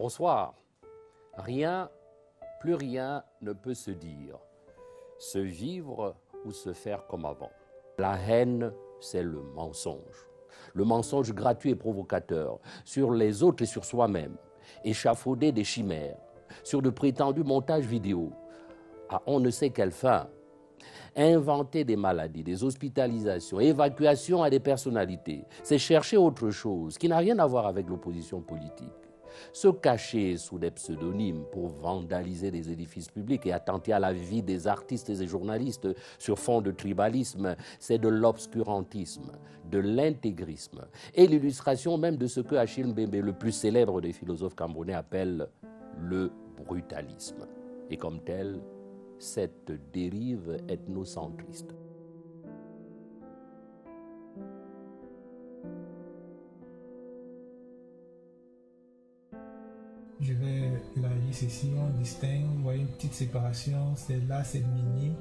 Bonsoir. Rien, plus rien ne peut se dire, se vivre ou se faire comme avant. La haine, c'est le mensonge. Le mensonge gratuit et provocateur sur les autres et sur soi-même. Échafauder des chimères, sur de prétendus montages vidéo. À on ne sait quelle fin. Inventer des maladies, des hospitalisations, évacuation à des personnalités, c'est chercher autre chose qui n'a rien à voir avec l'opposition politique. Se cacher sous des pseudonymes pour vandaliser des édifices publics et attenter à la vie des artistes et des journalistes sur fond de tribalisme, c'est de l'obscurantisme, de l'intégrisme et l'illustration même de ce que Achille Mbembe, le plus célèbre des philosophes camerounais, appelle le brutalisme. Et comme tel, cette dérive ethnocentriste. Je vais élargir ceci, on distingue, vous voyez une petite séparation, c'est là, c'est minime.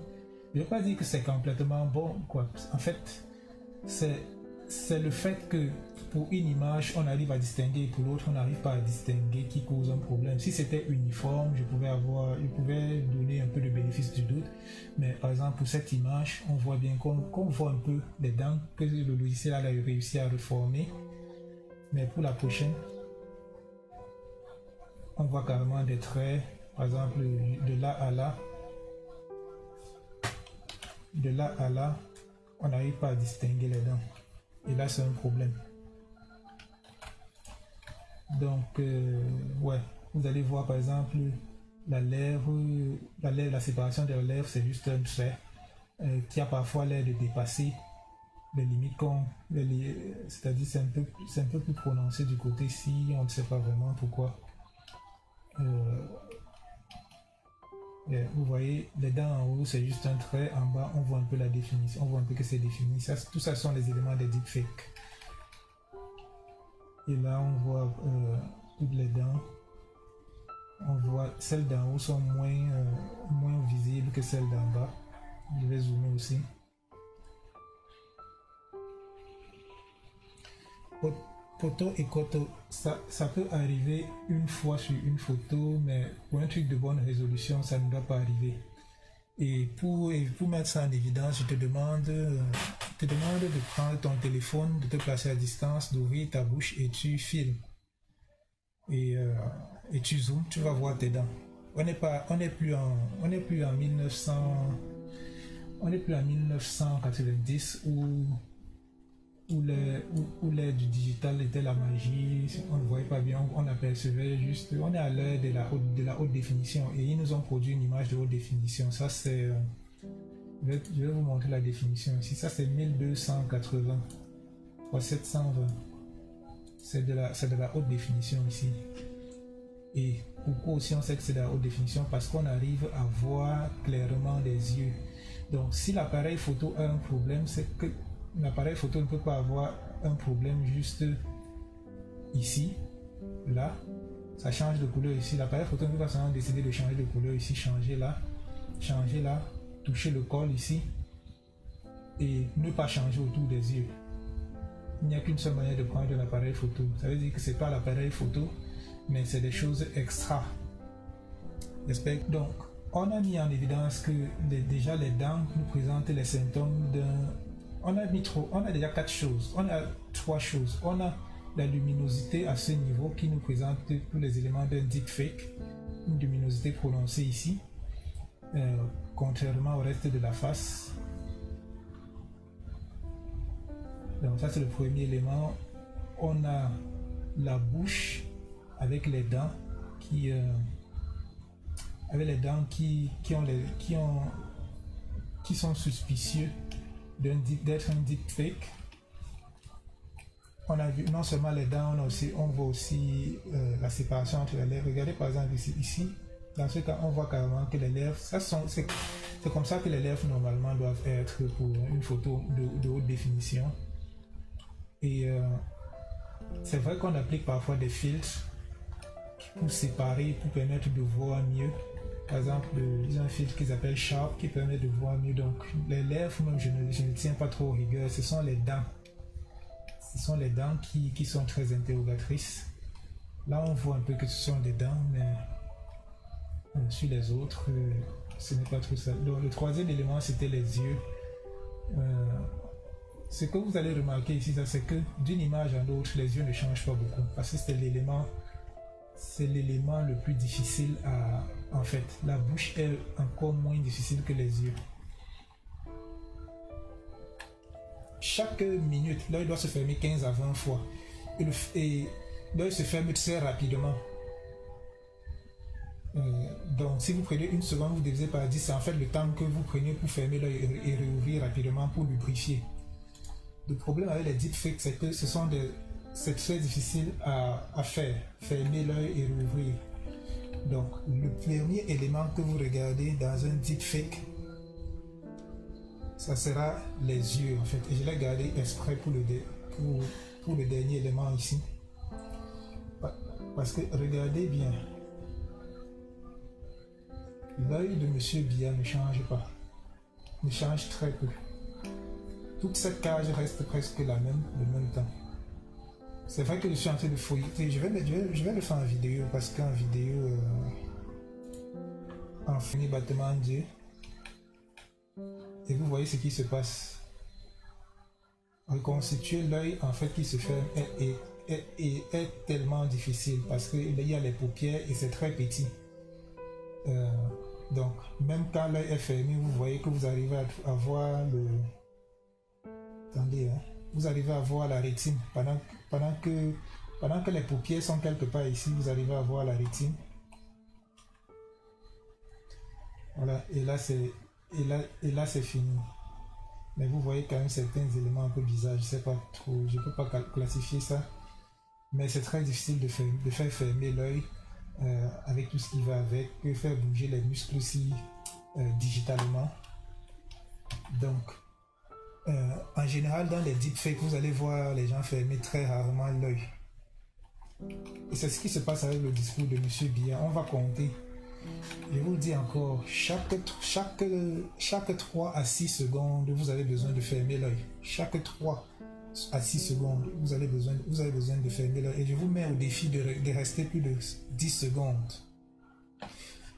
Je ne vais pas dire que c'est complètement bon, quoi. En fait, c'est le fait que pour une image, on arrive à distinguer, et pour l'autre, on n'arrive pas à distinguer qui cause un problème. Si c'était uniforme, je pouvais donner un peu de bénéfice du doute, mais par exemple, pour cette image, on voit bien qu'on voit un peu les dents que le logiciel a réussi à reformer, mais pour la prochaine, on voit carrément des traits, par exemple, de là à là, on n'arrive pas à distinguer les dents. Et là, c'est un problème. Donc, ouais, vous allez voir, par exemple, la séparation de la lèvre, c'est juste un trait qui a parfois l'air de dépasser les limites, c'est-à-dire c'est un peu plus prononcé du côté-ci, on ne sait pas vraiment pourquoi. Vous voyez, les dents en haut, c'est juste un trait. En bas, on voit un peu la définition. On voit un peu que c'est défini. Tout ça sont les éléments des deepfakes. Et là, on voit toutes les dents. On voit celles d'en haut sont moins visibles que celles d'en bas. Je vais zoomer aussi. Photo et koto, ça peut arriver une fois sur une photo, mais pour un truc de bonne résolution, ça ne doit pas arriver. Et pour mettre ça en évidence, je te demande de prendre ton téléphone, de te placer à distance, d'ouvrir ta bouche et tu filmes. Et tu zoomes, tu vas voir tes dents. On n'est plus en 1990 où l'ère du digital était la magie, on ne voyait pas bien, on apercevait juste, on est à l'ère de la haute définition et ils nous ont produit une image de haute définition. Ça c'est, je vais vous montrer la définition ici, ça c'est 1280 ou 720, c'est de la haute définition ici. Et pourquoi aussi on sait que c'est de la haute définition? Parce qu'on arrive à voir clairement des yeux. Donc si l'appareil photo a un problème, c'est que l'appareil photo ne peut pas avoir un problème juste ici, là, ça change de couleur ici. L'appareil photo ne peut pas seulement décider de changer de couleur ici, changer là, toucher le col ici et ne pas changer autour des yeux. Il n'y a qu'une seule manière de prendre un appareil photo. Ça veut dire que c'est pas l'appareil photo, mais c'est des choses extra. Donc, on a mis en évidence que déjà les dents nous présentent les symptômes d'un... On a déjà 4 choses, on a 3 choses. On a la luminosité à ce niveau qui nous présente tous les éléments d'un deepfake, une luminosité prononcée ici, contrairement au reste de la face. Donc ça c'est le premier élément. On a la bouche avec les dents qui sont suspicieux d'être un deepfake. On a vu non seulement les dents, on voit aussi la séparation entre les lèvres. Regardez par exemple ici, dans ce cas on voit carrément que les lèvres, c'est comme ça que les lèvres normalement doivent être pour une photo de haute définition. Et c'est vrai qu'on applique parfois des filtres pour séparer, pour permettre de voir mieux. Par exemple, ils ont un filtre qu'ils appellent Sharp qui permet de voir mieux. Donc les lèvres, même je ne tiens pas trop rigueur, ce sont les dents. Ce sont les dents qui sont très interrogatrices. Là, on voit un peu que ce sont des dents, mais sur les autres, ce n'est pas trop ça. Donc, le troisième élément, c'était les yeux. Ce que vous allez remarquer ici, c'est que d'une image à l'autre, les yeux ne changent pas beaucoup. Parce que c'est l'élément le plus difficile à... En fait, la bouche est encore moins difficile que les yeux. Chaque minute, l'œil doit se fermer 15 à 20 fois. Et l'œil se ferme très rapidement. Donc, si vous prenez une seconde, vous divisez par 10, c'est en fait le temps que vous prenez pour fermer l'œil et réouvrir rapidement pour lubrifier. Le problème avec les deepfakes, c'est que c'est très difficile à faire, fermer l'œil et rouvrir. Donc, le premier élément que vous regardez dans un deepfake, ça sera les yeux en fait. Et je l'ai gardé exprès pour le dernier élément ici. Parce que regardez bien, l'œil de Monsieur Biya ne change pas, ne change très peu. Toute cette cage reste presque la même, le même temps. C'est vrai que je suis en train de fouiller. Je vais le faire en vidéo parce qu'en vidéo, en premier battement d'yeux, et vous voyez ce qui se passe. Reconstituer l'œil en fait qui se ferme est tellement difficile parce qu'il y a les paupières et c'est très petit. Donc même quand l'œil est fermé, vous voyez que vous arrivez à voir le... Attendez, hein. Vous arrivez à voir la rétine pendant que les paupières sont quelque part ici, vous arrivez à voir la rétine. Voilà, et là c'est fini. Mais vous voyez quand même certains éléments un peu bizarres, je sais pas trop, je peux pas classifier ça. Mais c'est très difficile de faire fermer l'œil avec tout ce qui va avec, faire bouger les muscles aussi digitalement. Donc en général, dans les deepfakes, vous allez voir les gens fermer très rarement l'œil. Et c'est ce qui se passe avec le discours de Monsieur Biya. On va compter. Je vous le dis encore, chaque 3 à 6 secondes, vous avez besoin de fermer l'œil. Chaque 3 à 6 secondes, vous avez besoin de fermer l'œil. Et je vous mets au défi de rester plus de 10 secondes.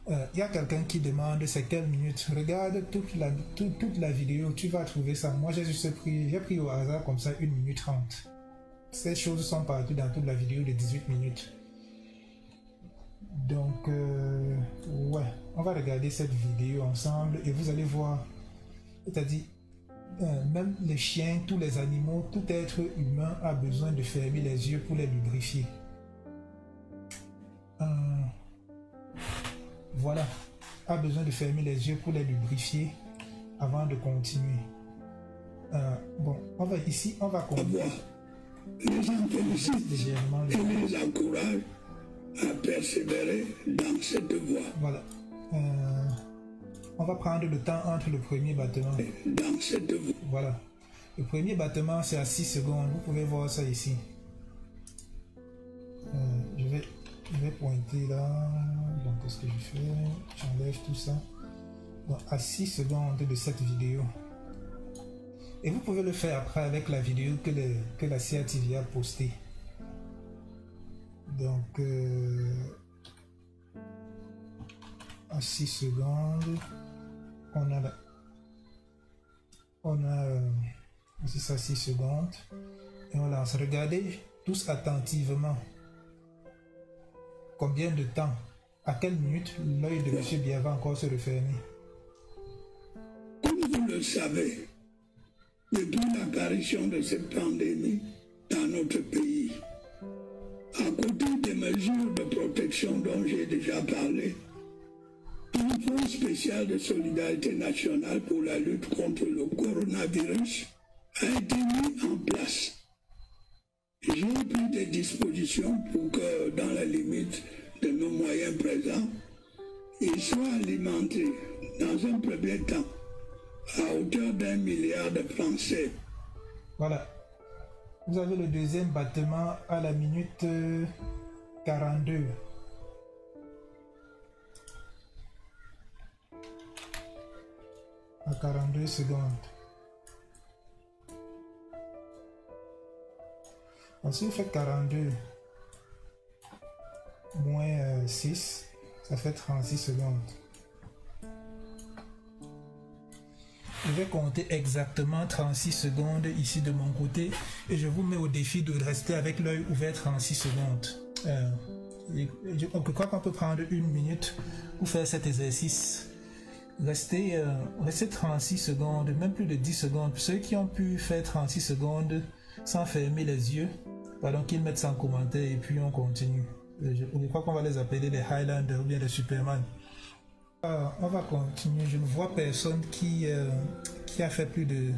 Il y a quelqu'un qui demande c'est quelle minute. Regarde toute la vidéo, tu vas trouver ça. Moi j'ai pris au hasard comme ça 1 minute 30. Ces choses sont partout dans toute la vidéo de 18 minutes. Donc ouais, on va regarder cette vidéo ensemble et vous allez voir, c'est-à-dire même les chiens, tous les animaux, tout être humain a besoin de fermer les yeux pour les lubrifier. Voilà, a besoin de fermer les yeux pour les lubrifier avant de continuer. Bon, on va ici, on va continuer. Les en félicitent et les encouragent à persévérer dans cette voie. Voilà. On va prendre le temps entre le premier battement. Dans cette voie. Voilà. Le premier battement, c'est à 6 secondes. Vous pouvez voir ça ici. Je vais pointer là. Donc, qu'est-ce que je fais? J'enlève tout ça. Donc, à 6 secondes de cette vidéo. Et vous pouvez le faire après avec la vidéo que la CATV a postée. Donc, à 6 secondes, on a ici ça 6 secondes. Et on lance. Regardez tous attentivement. Combien de temps, à quelle minute l'œil de M. Biya va encore se refermer? Comme vous le savez, depuis l'apparition de cette pandémie dans notre pays, à côté des mesures de protection dont j'ai déjà parlé, un fonds spécial de solidarité nationale pour la lutte contre le coronavirus a été mis en place. J'ai pris des dispositions pour que, dans la limite de nos moyens présents, il soit alimenté dans un premier temps à hauteur d'1 milliard de francs CFA. Voilà. Vous avez le deuxième battement à la minute 42. À 42 secondes. Donc, si vous faites 42 moins 6, ça fait 36 secondes. Je vais compter exactement 36 secondes ici de mon côté et je vous mets au défi de rester avec l'œil ouvert 36 secondes. Je crois qu'on peut prendre une minute pour faire cet exercice. Restez 36 secondes, même plus de 10 secondes. Ceux qui ont pu faire 36 secondes sans fermer les yeux, pardon, qu'ils mettent ça en commentaire et puis on continue. Je crois qu'on va les appeler les Highlanders ou bien les Superman. On va continuer. Je ne vois personne qui a fait plus de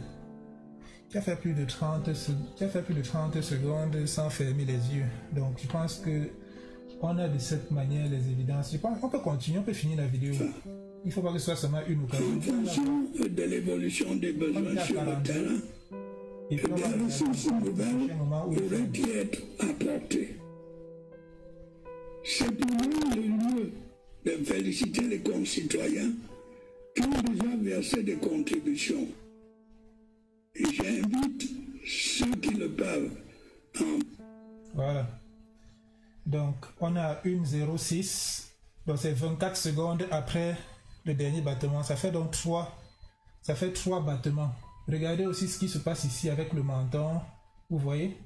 30 secondes sans fermer les yeux. Donc je pense que on a de cette manière les évidences. Je pense qu'on peut continuer, on peut finir la vidéo. Il ne faut pas que ce soit seulement une occasion. En fonction de l'évolution des besoins sur le terrain, des ressources nouvelles auraient dû être apportées. C'est pour moi le lieu de féliciter les concitoyens qui ont déjà versé des contributions. Et j'invite ceux qui le peuvent en... Voilà. Donc, on a 1,06. Donc, c'est 24 secondes après le dernier battement. Ça fait donc 3. Ça fait 3 battements. Regardez aussi ce qui se passe ici avec le menton. Vous voyez?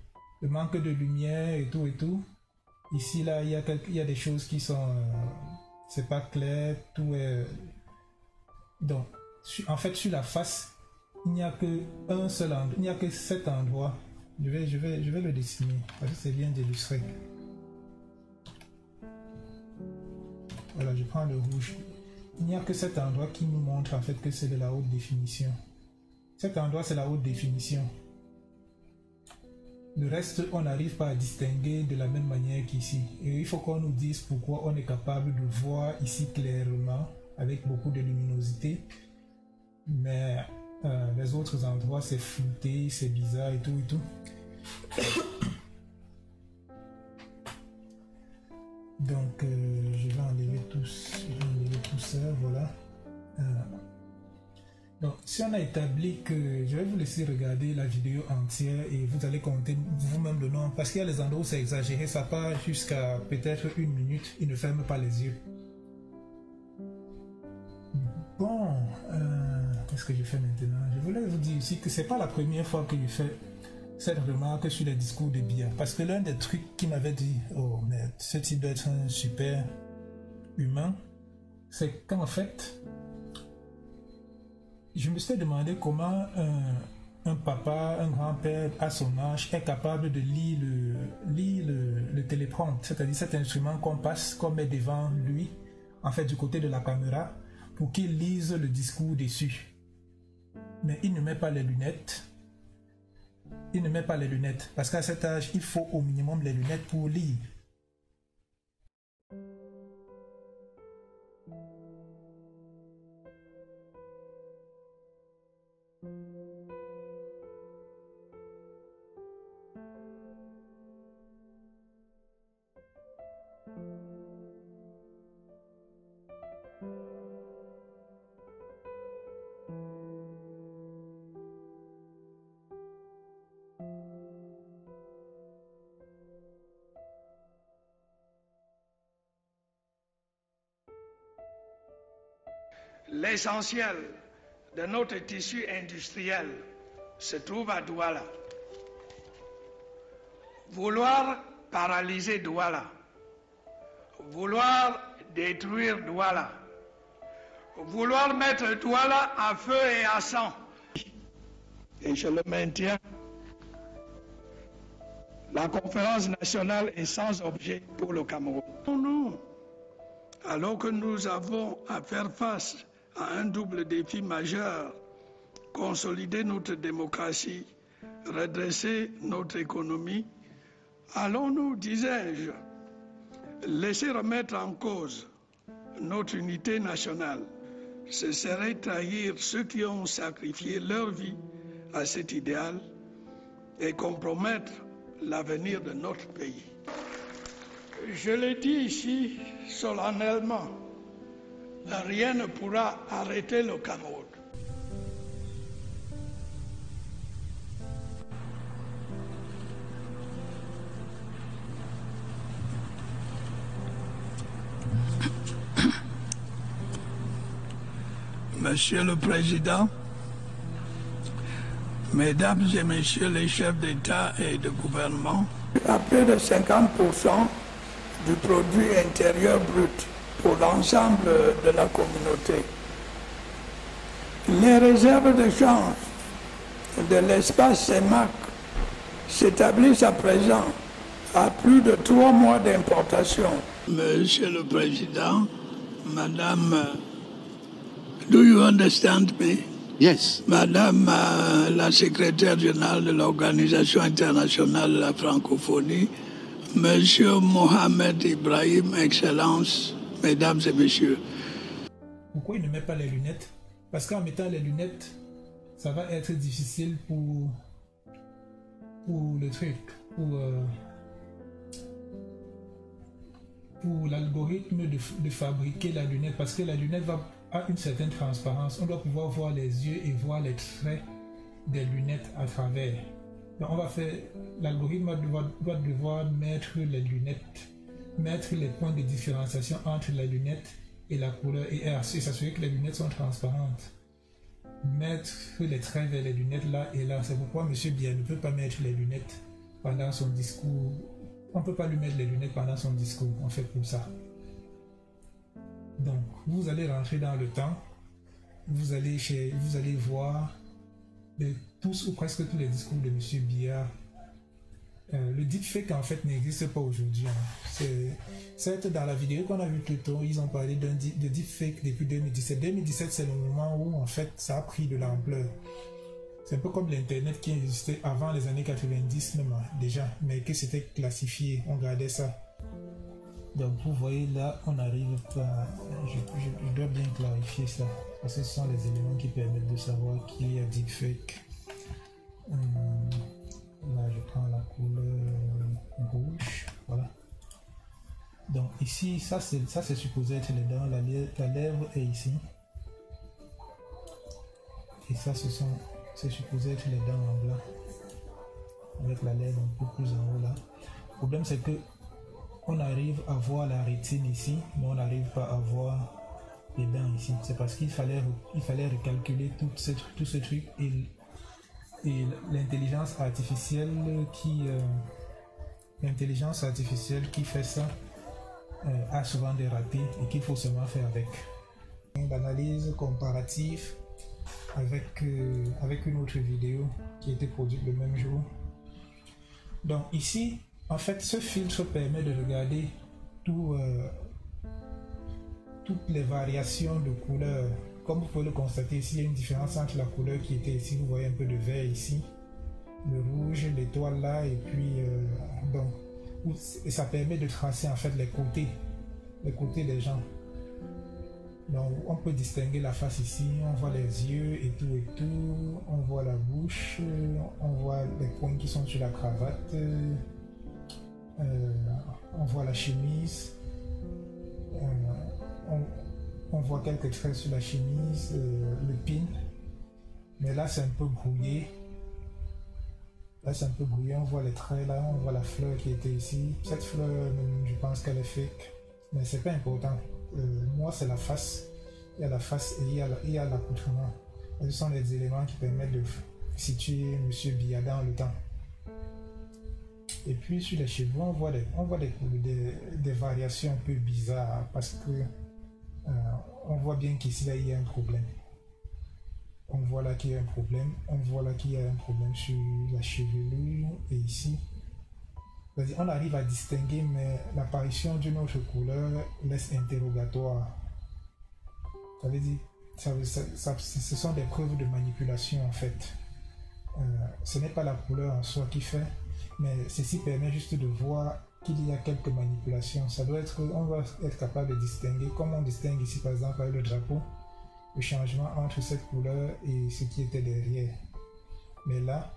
Le manque de lumière et tout et tout. Ici, là, il y a des choses qui sont... c'est pas clair. Tout est... Donc, en fait, sur la face, il n'y a que un seul endroit. Il n'y a que cet endroit. Je vais le dessiner. Parce que c'est bien d'illustrer. Voilà, je prends le rouge. Il n'y a que cet endroit qui nous montre en fait que c'est de la haute définition. Cet endroit, c'est la haute définition. Le reste, on n'arrive pas à distinguer de la même manière qu'ici. Et il faut qu'on nous dise pourquoi on est capable de voir ici clairement, avec beaucoup de luminosité. Mais les autres endroits, c'est flouté, c'est bizarre et tout et tout. Donc, je vais enlever tout ça, voilà. Donc, si on a établi que... Je vais vous laisser regarder la vidéo entière et vous allez compter vous-même le nombre. Parce qu'il y a les endroits où c'est exagéré, ça part jusqu'à peut-être 1 minute. Il ne ferme pas les yeux. Bon, qu'est-ce que je fais maintenant? Je voulais vous dire aussi que c'est pas la première fois que je fais cette remarque sur les discours de Biya. Parce que l'un des trucs qui m'avait dit, oh, mais ce type doit être un super humain, c'est qu'en fait, je me suis demandé comment un papa, un grand-père à son âge est capable de lire le téléprompte, c'est-à-dire cet instrument qu'on met devant lui, en fait du côté de la caméra, pour qu'il lise le discours dessus. Mais il ne met pas les lunettes. Il ne met pas les lunettes, parce qu'à cet âge, il faut au minimum les lunettes pour lire. L'essentiel de notre tissu industriel se trouve à Douala. Vouloir paralyser Douala, vouloir détruire Douala, vouloir mettre Douala à feu et à sang. Et je le maintiens, la conférence nationale est sans objet pour le Cameroun. Nous, alors que nous avons à faire face à un double défi majeur, consolider notre démocratie, redresser notre économie, allons-nous, disais-je, laisser remettre en cause notre unité nationale? Ce serait trahir ceux qui ont sacrifié leur vie à cet idéal et compromettre l'avenir de notre pays. Je le dis ici solennellement, rien ne pourra arrêter le Cameroun. Monsieur le Président, Mesdames et Messieurs les chefs d'État et de gouvernement, à plus de 50% du produit intérieur brut pour l'ensemble de la communauté. Les réserves de change de l'espace CEMAC s'établissent à présent à plus de 3 mois d'importation. Monsieur le Président, Madame, do you understand me? Yes. Madame la secrétaire générale de l'Organisation internationale de la francophonie, Monsieur Mohamed Ibrahim, Excellence, Mesdames et Messieurs. Pourquoi il ne met pas les lunettes? Parce qu'en mettant les lunettes, ça va être difficile pour le truc, pour l'algorithme de fabriquer la lunette, parce que la lunette a une certaine transparence. On doit pouvoir voir les yeux et voir les traits des lunettes à travers. Donc l'algorithme doit devoir mettre les lunettes, mettre les points de différenciation entre la lunette et la couleur et s'assurer que les lunettes sont transparentes. Mettre les traits vers les lunettes là et là. C'est pourquoi M. Biya ne peut pas mettre les lunettes pendant son discours. On ne peut pas lui mettre les lunettes pendant son discours, en fait, pour ça. Donc, vous allez rentrer dans le temps, vous allez voir tous ou presque tous les discours de M. Biya. Le deepfake, en fait, n'existe pas aujourd'hui. Hein. Certes, dans la vidéo qu'on a vue plus tôt, ils ont parlé de deepfake depuis 2017. 2017, c'est le moment où, en fait, ça a pris de l'ampleur. C'est un peu comme l'Internet qui existait avant les années 90 même, déjà, mais que c'était classifié, on gardait ça. Donc vous voyez là, on arrive à... Je dois bien clarifier ça, parce que ce sont les éléments qui permettent de savoir qu'il y a deepfake. Là, je prends la couleur rouge, voilà. Donc ici, ça c'est supposé être les dents, la lèvre est ici. Et ça, c'est supposé être les dents en blanc, avec la lèvre un peu plus en haut là. Le problème c'est que on arrive à voir la rétine ici, mais on n'arrive pas à voir les dents ici. C'est parce qu'il fallait recalculer tout ce truc et l'intelligence artificielle qui fait ça a souvent des ratés et qu'il faut seulement faire avec. L'analyse comparative avec une autre vidéo qui a été produite le même jour. Donc ici, en fait, ce filtre permet de regarder toutes les variations de couleurs. Comme vous pouvez le constater ici, il y a une différence entre la couleur qui était ici, vous voyez un peu de vert ici, le rouge, l'étoile là, et puis et ça permet de tracer en fait les côtés des gens. Donc on peut distinguer la face ici, on voit les yeux et tout, on voit la bouche, on voit les points qui sont sur la cravate, on voit la chemise, on voit quelques traits sur la chemise, le pin, mais là c'est un peu brouillé. Là c'est un peu brouillé, on voit les traits là, on voit la fleur qui était ici. Cette fleur, je pense qu'elle est fake, mais c'est pas important. Moi c'est la face, il y a la face et il y a l'accoutrement. Ce sont les éléments qui permettent de situer M. Biya dans le temps. Et puis sur les cheveux, on voit des variations un peu bizarres parce que on voit bien qu'ici là il y a un problème. On voit là qu'il y a un problème, on voit là qu'il y a un problème sur la chevelure et ici. C'est-à-dire, on arrive à distinguer, mais l'apparition d'une autre couleur laisse interrogatoire. Ça veut dire, ce sont des preuves de manipulation en fait. Ce n'est pas la couleur en soi qui fait, mais ceci permet juste de voir qu'il y a quelques manipulations. Ça doit être, on doit être capable de distinguer, comme on distingue ici par exemple avec le drapeau, le changement entre cette couleur et ce qui était derrière. Mais là,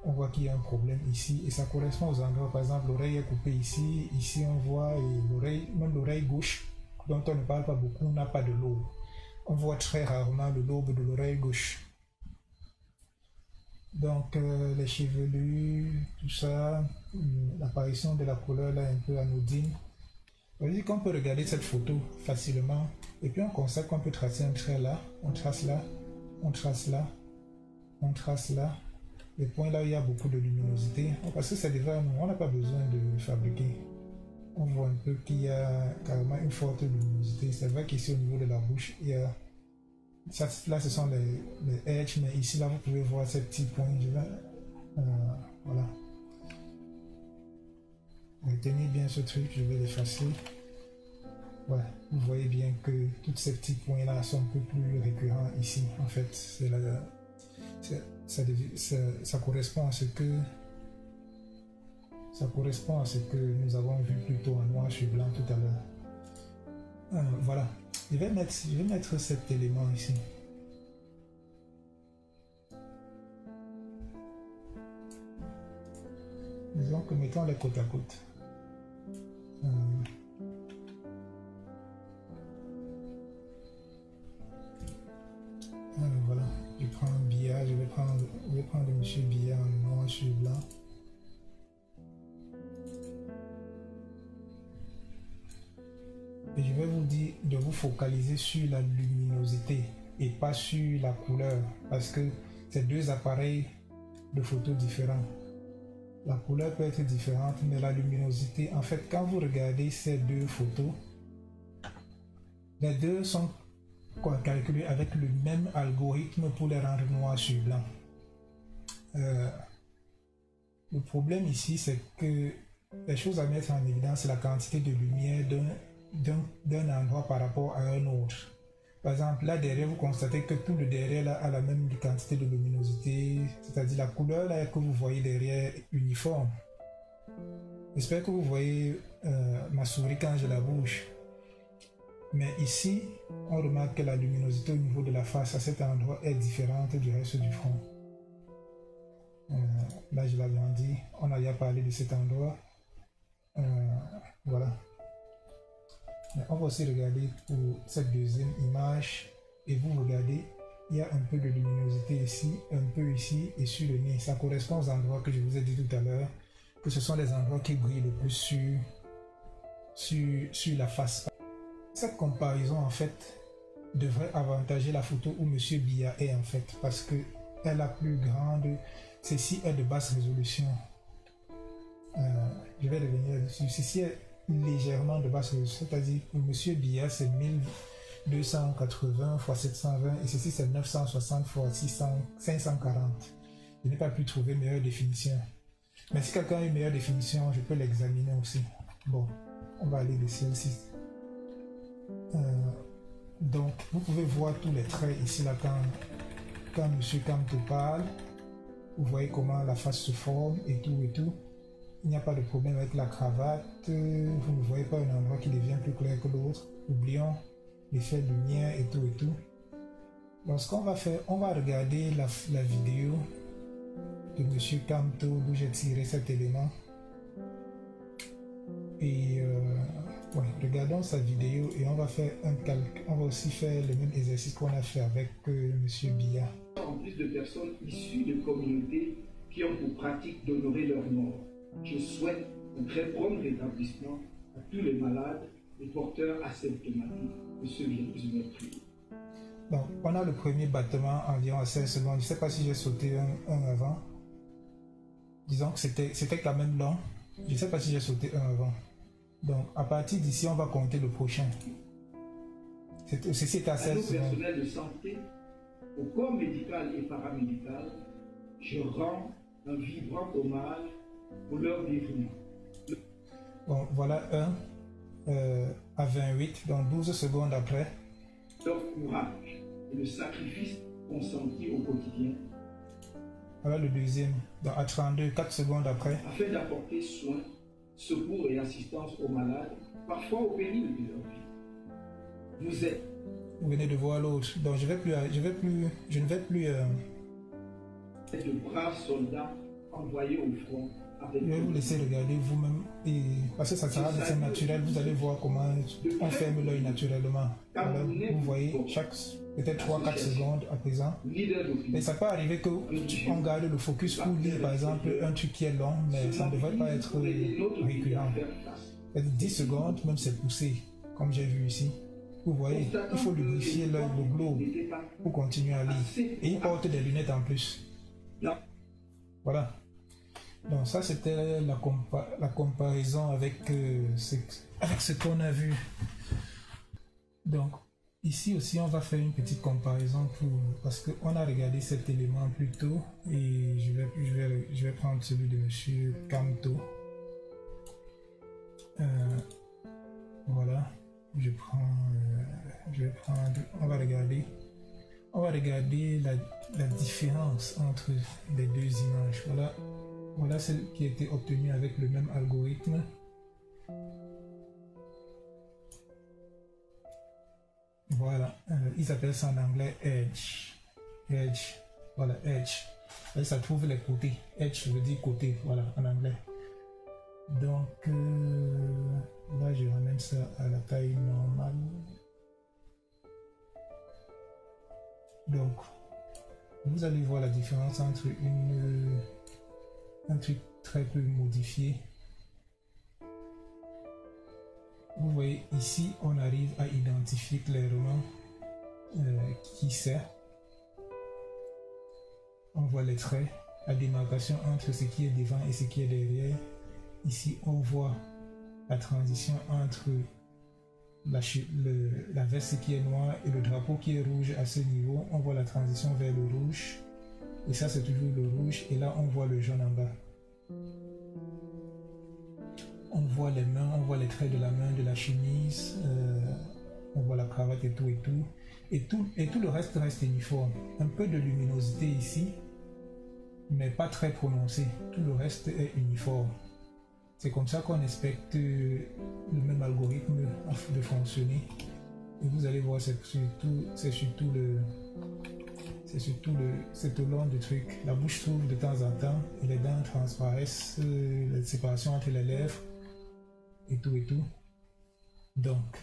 on voit qu'il y a un problème ici et ça correspond aux endroits. Par exemple, l'oreille est coupée ici, ici on voit, et l'oreille, même l'oreille gauche, dont on ne parle pas beaucoup, n'a pas de lobe. On voit très rarement le lobe de l'oreille gauche. Donc les chevelures, tout ça, l'apparition de la couleur là un peu anodine. Vous voyez qu'on peut regarder cette photo facilement et puis on constate qu'on peut tracer un trait là, on trace là, on trace là, on trace là. Les points là où il y a beaucoup de luminosité, parce que c'est déjà nous, on n'a pas besoin de fabriquer. On voit un peu qu'il y a carrément une forte luminosité. C'est vrai qu'ici au niveau de la bouche, il y a ça, là ce sont les edges, mais ici là vous pouvez voir ces petits points. Voilà. Retenez bien ce truc, je vais l'effacer. Voilà, vous voyez bien que tous ces petits points là sont un peu plus récurrents ici. En fait, ça correspond à ce que nous avons vu plus tôt en noir sur blanc tout à l'heure. Voilà, je vais mettre cet élément ici. Disons que mettons les côte à côte. Voilà, je prends un billard, je vais prendre monsieur billard en noir sur blanc. Et je vais vous dire de vous focaliser sur la luminosité et pas sur la couleur, parce que c'est deux appareils de photos différents. La couleur peut être différente, mais la luminosité, en fait, quand vous regardez ces deux photos, les deux sont calculés avec le même algorithme pour les rendre noirs sur blanc. Le problème ici, c'est que les choses à mettre en évidence, c'est la quantité de lumière d'un endroit par rapport à un autre. Par exemple, là derrière, vous constatez que tout le derrière là, a la même quantité de luminosité, c'est-à-dire la couleur là que vous voyez derrière uniforme. J'espère que vous voyez ma souris quand je la bouge. Mais ici, on remarque que la luminosité au niveau de la face à cet endroit est différente du reste du front. Là, je l'avais dit, on a déjà parlé de cet endroit. Voilà. Mais on va aussi regarder pour cette deuxième image. Et vous regardez, il y a un peu de luminosité ici, un peu ici et sur le nez. Ça correspond aux endroits que je vous ai dit tout à l'heure, que ce sont les endroits qui brillent le plus sur la face. Cette comparaison, en fait, devrait avantager la photo où Monsieur Biya est, en fait, parce que elle a plus grande, ceci est de basse résolution. Je vais revenir dessus. Ceci est légèrement de basse résolution, c'est-à-dire pour Monsieur Biya, c'est 1280 x 720 et ceci c'est 960 x 540. Je n'ai pas pu trouver meilleure définition. Mais si quelqu'un a une meilleure définition, je peux l'examiner aussi. Bon, on va aller de celle-ci. Donc, vous pouvez voir tous les traits ici là quand M. Kamto parle. Vous voyez comment la face se forme et tout et tout. Il n'y a pas de problème avec la cravate. Vous ne voyez pas un endroit qui devient plus clair que l'autre. Oublions l'effet de lumière et tout et tout. Donc, ce qu'on va faire, on va regarder la vidéo de M. Kamto d'où j'ai tiré cet élément. Et ouais, regardons sa vidéo et on va faire un calcul. On va aussi faire le même exercice qu'on a fait avec M. Biya. En plus de personnes issues de communautés qui ont pour pratique d'honorer leur mort, je souhaite un très prompt rétablissement à tous les malades et porteurs asymptomatiques de ce virus meurtrier. Donc, on a le premier battement environ à 16 secondes. Je ne sais pas si j'ai sauté un avant. Disons que c'était quand même long. Je ne sais pas si j'ai sauté un avant. Donc, à partir d'ici, on va compter le prochain. Ceci est à 16 secondes. À nos personnels de santé, au corps médical et paramédical, je rends un vibrant hommage pour leur dévouement. Bon, voilà un à 28, donc 12 secondes après. Leur courage et le sacrifice consenti au quotidien. Voilà le deuxième, donc à 32, 4 secondes après. Afin d'apporter soin, secours et assistance aux malades, parfois au péril de leur vie. Vous êtes. Vous venez de voir l'autre, donc je ne vais plus. De braves soldats envoyés au front. Je vais vous laisser regarder vous-même, parce que ça sera assez naturel. Vous allez voir comment on ferme l'œil naturellement. Alors, vous voyez, peut-être 3-4 secondes à présent. Mais ça peut arriver qu'on garde le focus pour lire par exemple un truc qui est long, mais ça ne devrait pas être récurrent. 10 secondes, même c'est poussé, comme j'ai vu ici. Vous voyez, il faut lubrifier le globe pour continuer à lire. Et il porte des lunettes en plus. Voilà. Donc ça, c'était la comparaison avec ce qu'on a vu. Donc, ici aussi, on va faire une petite comparaison parce qu'on a regardé cet élément plus tôt et je vais prendre celui de M. Camto. Voilà. On va regarder la différence entre les deux images. Voilà celle qui a été obtenue avec le même algorithme. Voilà, ils appellent ça en anglais edge. Voilà, edge. Et ça trouve les côtés. Edge veut dire côté, voilà, en anglais. Donc, là, je ramène ça à la taille normale. Donc, vous allez voir la différence entre un truc très peu modifié. Vous voyez, ici, on arrive à identifier clairement qui c'est. On voit les traits, la démarcation entre ce qui est devant et ce qui est derrière. Ici, on voit la transition entre la veste qui est noire et le drapeau qui est rouge à ce niveau. On voit la transition vers le rouge. Et ça, c'est toujours le rouge. Et là, on voit le jaune en bas. On voit les mains, on voit les traits de la main, de la chemise. On voit la cravate et tout. Et tout le reste reste uniforme. Un peu de luminosité ici, mais pas très prononcé. Tout le reste est uniforme. C'est comme ça qu'on expecte le même algorithme de fonctionner. Et vous allez voir, c'est au long du truc. La bouche s'ouvre de temps en temps et les dents transparaissent, la séparation entre les lèvres et tout. Donc,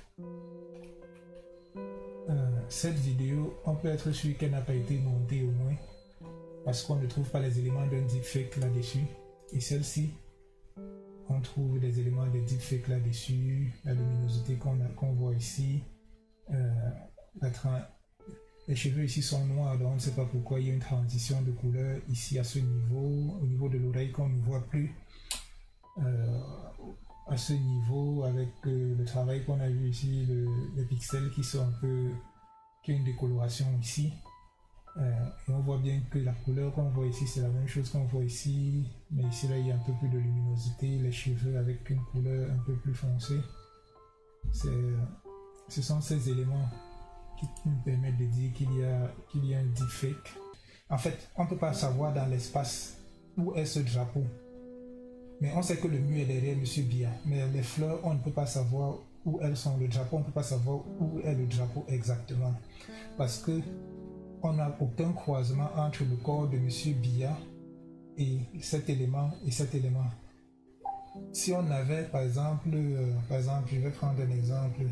cette vidéo, on peut être sûr qu'elle n'a pas été montée au moins parce qu'on ne trouve pas les éléments d'un deepfake là-dessus. Et celle-ci, on trouve des éléments de deepfake là-dessus, la luminosité qu'on voit ici, les cheveux ici sont noirs, donc on ne sait pas pourquoi il y a une transition de couleur ici à ce niveau, au niveau de l'oreille qu'on ne voit plus à ce niveau avec le travail qu'on a vu ici, les pixels qui sont un peu, qui a une décoloration ici. Et on voit bien que la couleur qu'on voit ici c'est la même chose qu'on voit ici, mais ici là il y a un peu plus de luminosité, les cheveux avec une couleur un peu plus foncée. Ce sont ces éléments qui nous permettent de dire qu'il y a un deepfake. En fait, on ne peut pas savoir dans l'espace où est ce drapeau, mais on sait que le mur est derrière M. Biya, mais les fleurs on ne peut pas savoir où elles sont, le drapeau on ne peut pas savoir où est le drapeau exactement, parce que on n'a aucun croisement entre le corps de M. Biya et cet élément et cet élément. Si on avait, par exemple, je vais prendre un exemple.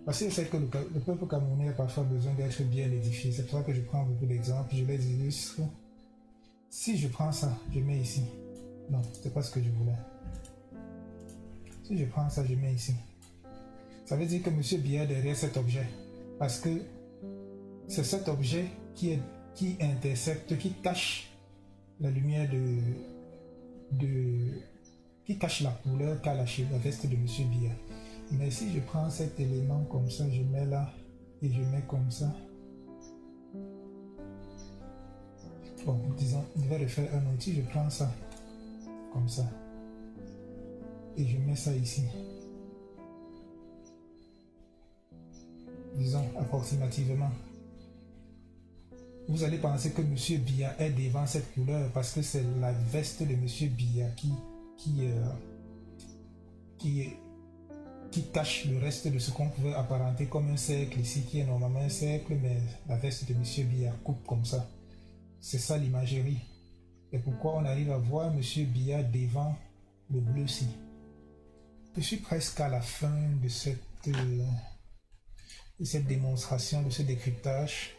Parce que je sais que le peuple camerounais a parfois besoin d'être bien édifié. C'est pour ça que je prends beaucoup d'exemples, je les illustre. Si je prends ça, je mets ici. Non, c'est pas ce que je voulais. Si je prends ça, je mets ici. Ça veut dire que M. Biya est derrière cet objet. Parce que c'est cet objet qui intercepte, qui cache la lumière qui cache la couleur qu'a la veste de M. Biya. Mais si je prends cet élément comme ça, je mets là et je mets comme ça. Bon, disons, je vais refaire un outil, je prends ça comme ça et je mets ça ici. Disons approximativement. Vous allez penser que M. Biya est devant cette couleur parce que c'est la veste de M. Biya qui cache le reste de ce qu'on pouvait apparenter comme un cercle ici, qui est normalement un cercle, mais la veste de M. Biya coupe comme ça. C'est ça l'imagerie. Et pourquoi on arrive à voir M. Biya devant le bleu-ci. Je suis presque à la fin de cette démonstration, de ce décryptage.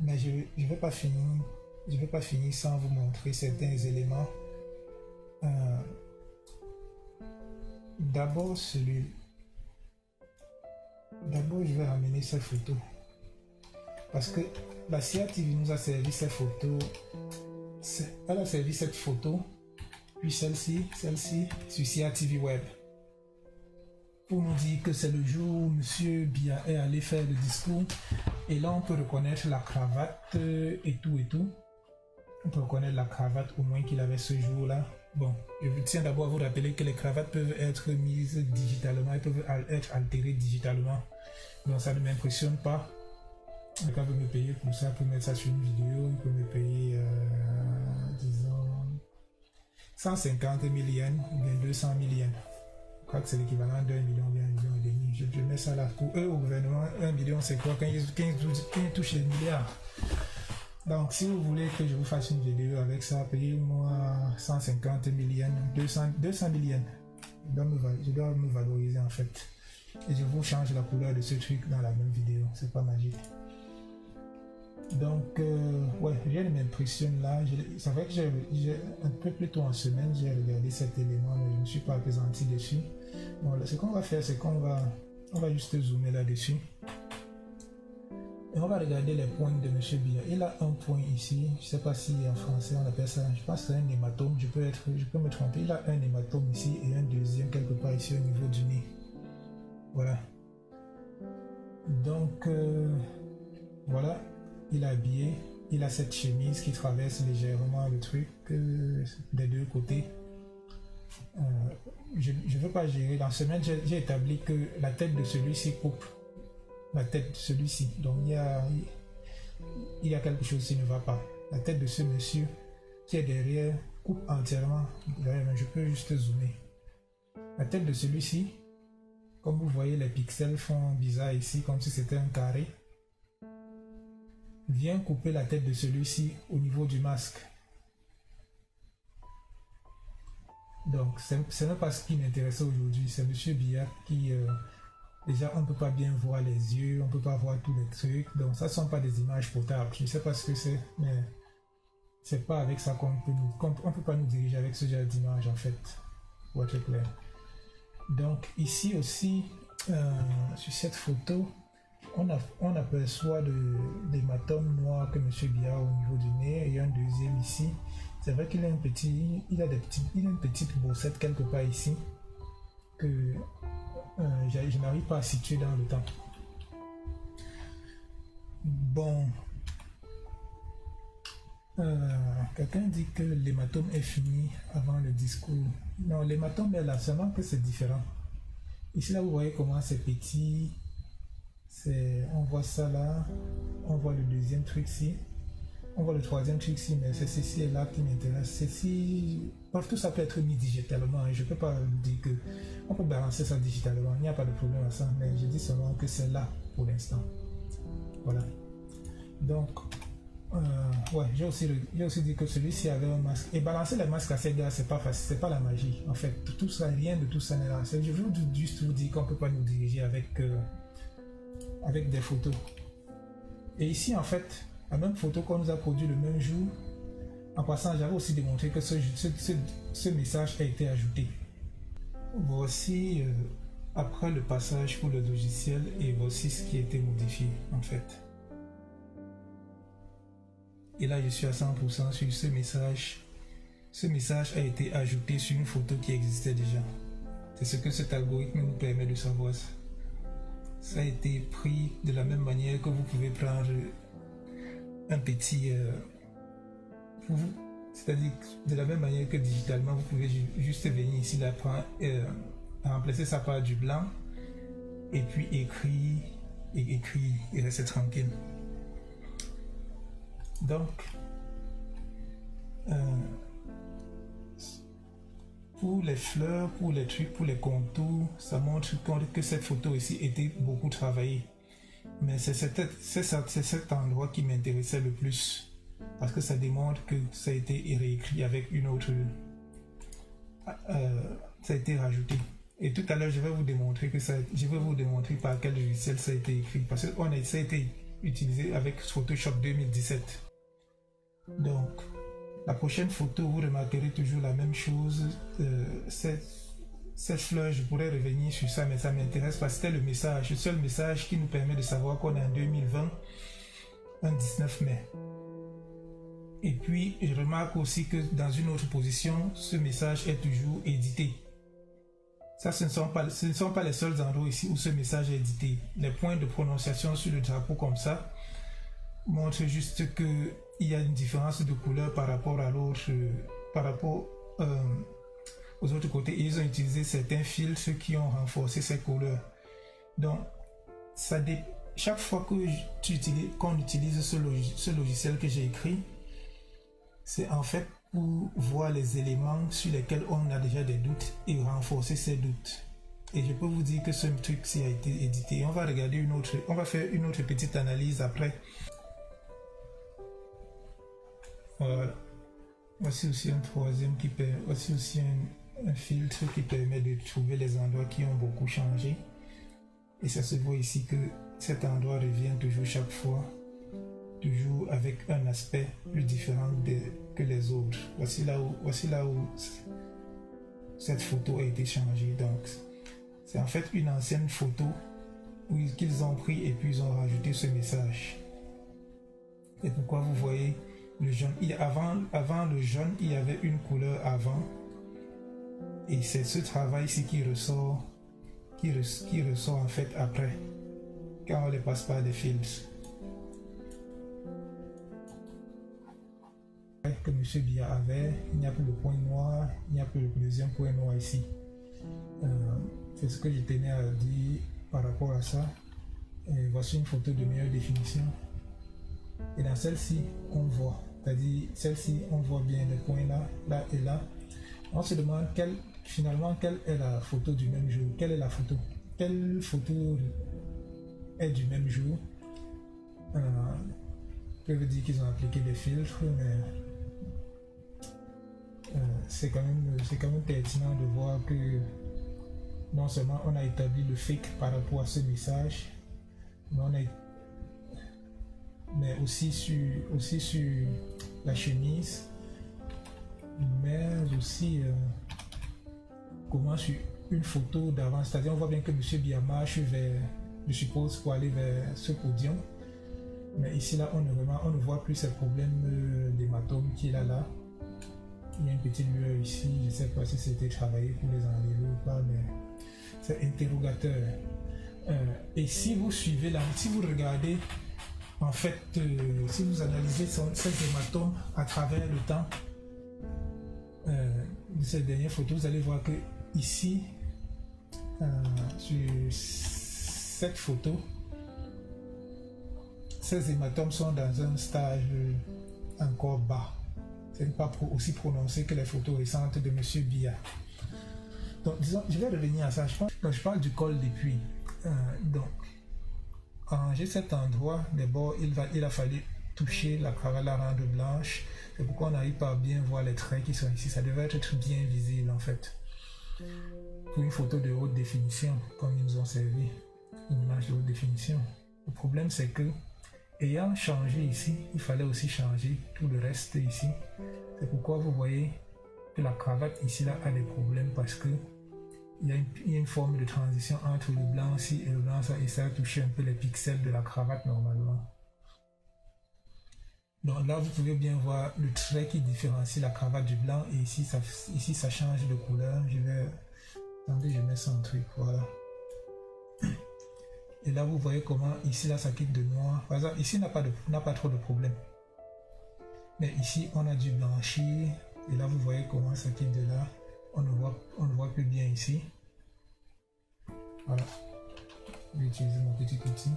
Mais je ne vais pas finir sans vous montrer certains éléments. D'abord, D'abord, je vais ramener ces photos. Parce que la CIA-TV nous a servi ces photos. Elle a servi cette photo, puis celle-ci, sur CIA-TV Web. Pour nous dire que c'est le jour où M. Biya est allé faire le discours. Et là, on peut reconnaître la cravate et tout. On peut reconnaître la cravate au moins qu'il avait ce jour-là. Bon, je tiens d'abord à vous rappeler que les cravates peuvent être mises digitalement, elles peuvent être altérées digitalement. Donc ça ne m'impressionne pas. Quelqu'un veut me payer pour ça, pour mettre ça sur une vidéo, il peut me payer, disons, 150 000 yens ou bien 200 000 yens. Je crois que c'est l'équivalent d'1 million, bien 1,5 million. Je mets ça là. Pour eux, au gouvernement, 1 million, c'est quoi? Quand ils touchent les milliards. Donc, si vous voulez que je vous fasse une vidéo avec ça, payez-moi 150 000 yens, 200 000 yens. Je dois me valoriser en fait. Et je vous change la couleur de ce truc dans la même vidéo. C'est pas magique. Donc, ouais, rien ne m'impressionne là. C'est vrai que j'ai un peu plus tôt en semaine, j'ai regardé cet élément, mais je ne me suis pas appesanti dessus. Bon, ce qu'on va faire, c'est qu'on va juste zoomer là-dessus. Et on va regarder les points de M. Biya. Il a un point ici, je ne sais pas si en français on appelle ça, je pense que c'est un hématome, je peux me tromper. Il a un hématome ici et un deuxième quelque part ici au niveau du nez. Voilà. Donc, voilà, il est habillé, il a cette chemise qui traverse légèrement le truc des deux côtés. Je ne veux pas gérer. Dans la semaine, j'ai établi que la tête de celui-ci coupe la tête de celui-ci. Donc il y a quelque chose qui ne va pas. La tête de ce monsieur qui est derrière coupe entièrement. Je peux juste zoomer. La tête de celui-ci, comme vous voyez, les pixels font bizarre ici, comme si c'était un carré. Vient couper la tête de celui-ci au niveau du masque. Donc, ce n'est pas ce qui m'intéressait aujourd'hui. C'est M. Biya qui... déjà, on ne peut pas bien voir les yeux, on ne peut pas voir tous les trucs. Donc, ça ne sont pas des images potables. Je ne sais pas ce que c'est, mais c'est pas avec ça qu'on peut pas nous diriger avec ce genre d'image, en fait, pour être clair. Donc, ici aussi, sur cette photo, on aperçoit l'hématome noir que M. Biya a au niveau du nez et un deuxième ici. C'est vrai qu'il a une petite bossette quelque part ici que je n'arrive pas à situer dans le temps. Bon, quelqu'un dit que l'hématome est fini avant le discours. Non, l'hématome est là, seulement que c'est différent. Ici là vous voyez comment c'est petit. On voit ça là, on voit le deuxième truc ici. On voit le troisième truc ici, mais c'est ceci et là qui m'intéresse. Ceci, tout ça peut être mis digitalement. Je ne peux pas dire que on peut balancer ça digitalement. Il n'y a pas de problème à ça, mais je dis seulement que c'est là pour l'instant. Voilà. Donc, ouais, j'ai aussi dit que celui-ci avait un masque. Et balancer les masques à ces gars, c'est pas facile, c'est pas la magie. En fait, tout ça, rien de tout ça n'est là. Je veux juste vous dire qu'on ne peut pas nous diriger avec des photos. Et ici, en fait, la même photo qu'on nous a produit le même jour. En passant, j'avais aussi démontré que ce message a été ajouté. Voici après le passage pour le logiciel et voici ce qui a été modifié en fait. Et là, je suis à 100% sur ce message. Ce message a été ajouté sur une photo qui existait déjà. C'est ce que cet algorithme nous permet de savoir. Ça a été pris de la même manière que vous pouvez prendre un petit... c'est-à-dire de la même manière que digitalement, vous pouvez juste venir ici, là, remplacer ça par du blanc, et puis écrire, et rester tranquille. Donc, pour les fleurs, pour les trucs, pour les contours, ça montre que cette photo ici était beaucoup travaillée. Mais c'est cet endroit qui m'intéressait le plus. Parce que ça démontre que ça a été réécrit avec une autre... ça a été rajouté. Et tout à l'heure, je vais vous démontrer par quel logiciel ça a été écrit. Parce que ça a été utilisé avec Photoshop 2017. Donc, la prochaine photo, vous remarquerez toujours la même chose. cette fleur, je pourrais revenir sur ça, mais ça m'intéresse parce que c'était le message, le seul message qui nous permet de savoir qu'on est en 2020, un 19 mai. Et puis, je remarque aussi que dans une autre position, ce message est toujours édité. Ça, ce ne sont pas les seuls endroits ici où ce message est édité. Les points de prononciation sur le drapeau comme ça montrent juste qu'il y a une différence de couleur par rapport à l'autre, par rapport aux autres côtés. Et ils ont utilisé certains filtres qui ont renforcé ces couleurs. Donc, chaque fois qu'on utilise ce logiciel que j'ai écrit, c'est en fait pour voir les éléments sur lesquels on a déjà des doutes et renforcer ces doutes. Et je peux vous dire que ce truc-ci a été édité. On va regarder on va faire une autre petite analyse après. Voilà. Voici aussi un troisième voici aussi un filtre qui permet de trouver les endroits qui ont beaucoup changé. Et ça se voit ici que cet endroit revient toujours chaque fois, toujours avec un aspect plus différent que les autres. Voici là où cette photo a été changée. Donc, c'est en fait une ancienne photo qu'ils ont pris et puis ils ont rajouté ce message. Et pourquoi vous voyez le jaune? Avant le jaune, il y avait une couleur avant. Et c'est ce travail ici qui ressort en fait après, quand on ne les passe pas des filtres. Que M. Biya avait, il n'y a plus le point noir, il n'y a plus le deuxième point noir ici. C'est ce que je tenais à dire par rapport à ça. Et voici une photo de meilleure définition. Et dans celle-ci, on voit, c'est-à-dire celle-ci, on voit bien les points là et là. On se demande finalement quelle est la photo du même jour. Quelle est la photo? Quelle photo est du même jour? Ça veut dire qu'ils ont appliqué des filtres, mais c'est quand même pertinent de voir que non seulement on a établi le fake par rapport à ce message, mais aussi sur la chemise, mais aussi comment sur une photo d'avant, c'est-à-dire on voit bien que M. Biya marche vers, je suppose, pour aller vers ce podium, mais ici là on ne voit plus ce problème d'hématome qui est là. Il y a une petite lueur ici, je ne sais pas si c'était travaillé pour les enlever ou pas, mais c'est interrogateur. Et si vous suivez si vous regardez, en fait, si vous analysez cet hématome à travers le temps, de cette dernière photo, vous allez voir que ici, sur cette photo, ces hématomes sont dans un stage encore bas. Ce n'est pas aussi prononcé que les photos récentes de M. Biya. Donc, disons, je vais revenir à ça. Je parle du col depuis. Donc, arranger cet endroit, d'abord, il a fallu toucher la cravate, la rendre blanche. C'est pourquoi on n'arrive pas à bien voir les traits qui sont ici. Ça devait être bien visible, en fait. Pour une photo de haute définition, comme ils nous ont servi, une image de haute définition. Le problème, c'est que, ayant changé ici, il fallait aussi changer tout le reste ici. C'est pourquoi vous voyez que la cravate ici là a des problèmes parce que il y a une forme de transition entre le blanc ici et le blanc ça, et ça a touché un peu les pixels de la cravate normalement. Donc là vous pouvez bien voir le trait qui différencie la cravate du blanc et ici ça change de couleur. Attendez, je mets ça en truc, voilà. Et là vous voyez comment ici là ça quitte de noir. Par exemple ici n'a pas trop de problème. Mais ici on a dû blanchir. Et là vous voyez comment ça quitte de là. On ne voit plus bien ici. Voilà. Je vais utiliser mon petit outil.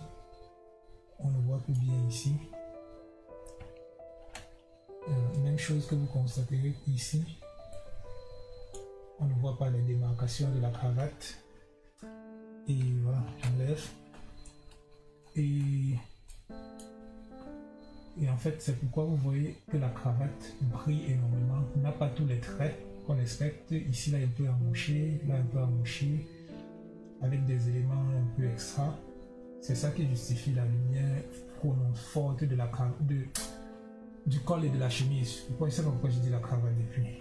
On ne voit plus bien ici. Même chose que vous constaterez ici. On ne voit pas les démarcations de la cravate. Et voilà, j'enlève. Et en fait, c'est pourquoi vous voyez que la cravate brille énormément. On n'a pas tous les traits qu'on expecte. Ici, là, un peu amouché, là, un peu amouché, avec des éléments un peu extra. C'est ça qui justifie la lumière forte de la du col et de la chemise. Je ne sais pas pourquoi je dis la cravate depuis.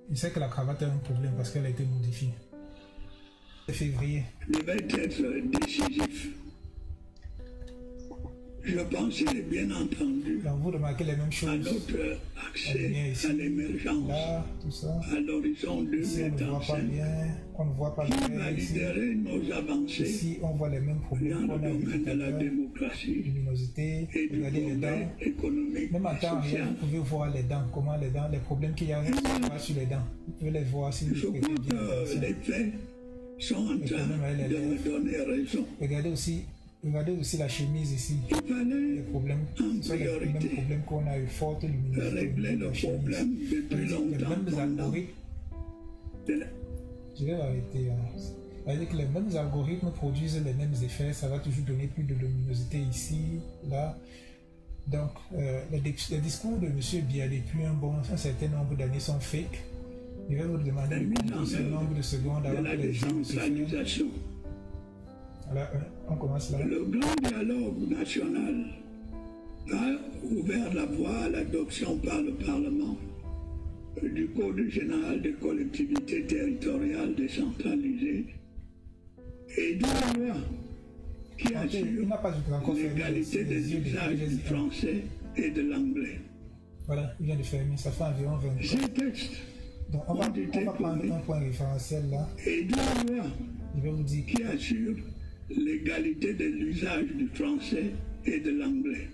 Je sais que la cravate a un problème parce qu'elle a été modifiée. février. devait être décisif. Je pensais bien entendu Donc vous remarquez les mêmes à choses. notre accès à l'émergence Là, tout ça. à l'horizon Ici, on ne voit pas 2035 bien. On ne voit pas qui bien. va Ici, lidérer nos avancées ici, on voit les mêmes dans problèmes qu'on le a vu domaine tout de à la l'heure. démocratie Luminosité, et du regardez les progrès dents. économique Même en et temps réel, social. vous pouvez voir les dents, comment les dents, les problèmes qu'il y a sur les dents. Vous pouvez les voir si vous Je faites crois bien que attention. les faits sont en train de me donner raison. Regardez aussi la chemise ici. Il fallait Les problèmes, en ce sont les mêmes priorité problèmes qu'on a eu, forte luminosité. régler au niveau de le la chemise. problème depuis Les longtemps mêmes pendant algorithmes, de la- je vais arrêter. C'est-à-dire que les mêmes algorithmes produisent les mêmes effets, ça va toujours donner plus de luminosité ici, là. Donc, les discours de M. Biya depuis un certain nombre d'années sont fake. Je vais vous demander de compter ce nombre de secondes de avant la que les gens se ferment. décentralisation. Voilà, on commence là. Le grand dialogue national a ouvert la voie à l'adoption par le Parlement du Code général des collectivités territoriales décentralisées et d'une loi qui Il assure n'a pas encore fermé l'égalité des yeux depuis usages que du français et de l'anglais. Voilà, il vient de fermer, ça fait environ 20 Ces ans. textes Donc, on va prendre un point référentiel là. et d'une loi Je vais vous dire qui assure l'égalité de l'usage du français et de l'anglais.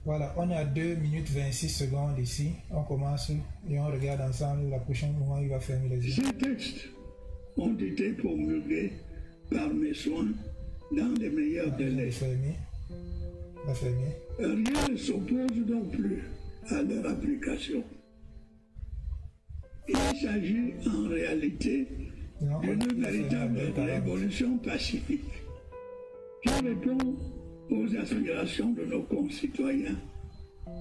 voilà, on est à 2 minutes 26 secondes ici. On commence et on regarde ensemble la prochaine moment il va fermer les yeux. Ces textes ont été promulgués par mes soins dans les meilleurs Il vient de délais. fermer. Il va fermer. Rien ne s'oppose donc plus à leur application. Il s'agit en réalité Non, d'une il va fermer véritable à 2:40. révolution pacifique qui répond aux aspirations de nos concitoyens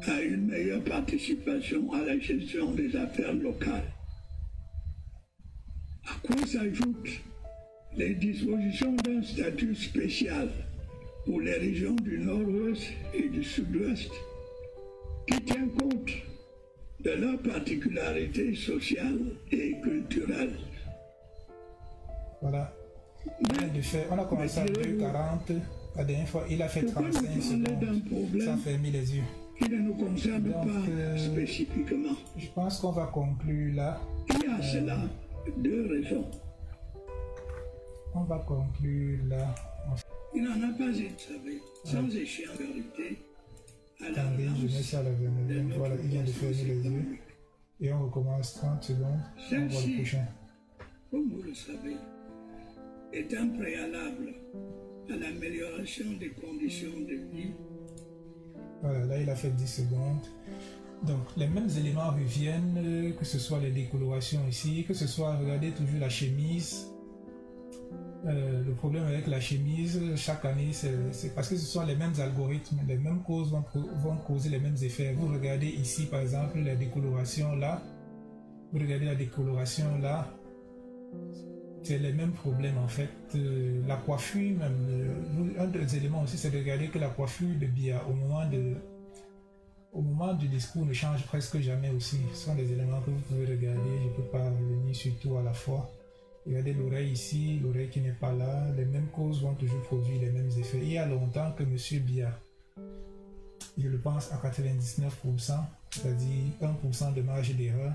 à une meilleure participation à la gestion des affaires locales. À quoi s'ajoutent les dispositions d'un statut spécial pour les régions du Nord-Ouest et du Sud-Ouest qui tient compte de leurs particularités sociales et culturelles. Voilà. Il vient de faire, on a commencé à 2:40. La dernière fois, il a fait Pourquoi nous 35 parler d'un secondes. Ça a problème fermé les yeux. qui ne nous concerne Donc, pas spécifiquement? Je pense qu'on va conclure là. Il y a à cela deux raisons. On va conclure là. Il n'en a pas été, sans échéance vérité, à la Attendez, je mets ça à la vermeille. Voilà, il vient de fermer les yeux. Et on recommence 30 secondes. On voit le Celle-ci, prochain. comme vous le savez, est un préalable à l'amélioration des conditions de vie. Voilà, là il a fait 10 secondes. Donc les mêmes éléments reviennent, que ce soit les décolorations ici, que ce soit, regardez toujours la chemise. Le problème avec la chemise, chaque année, c'est parce que ce sont les mêmes algorithmes, les mêmes causes vont causer les mêmes effets. Vous regardez ici par exemple la décoloration là, vous regardez la décoloration là, c'est les mêmes problèmes en fait. La coiffure même, un des éléments aussi c'est de regarder que la coiffure de Biya au moment du discours ne change presque jamais aussi. Ce sont des éléments que vous pouvez regarder, je ne peux pas revenir sur tout à la fois. Regardez l'oreille ici, l'oreille qui n'est pas là, les mêmes causes vont toujours produire les mêmes effets. Il y a longtemps que M. Biya, je le pense à 99%, c'est-à-dire 1% de marge d'erreur,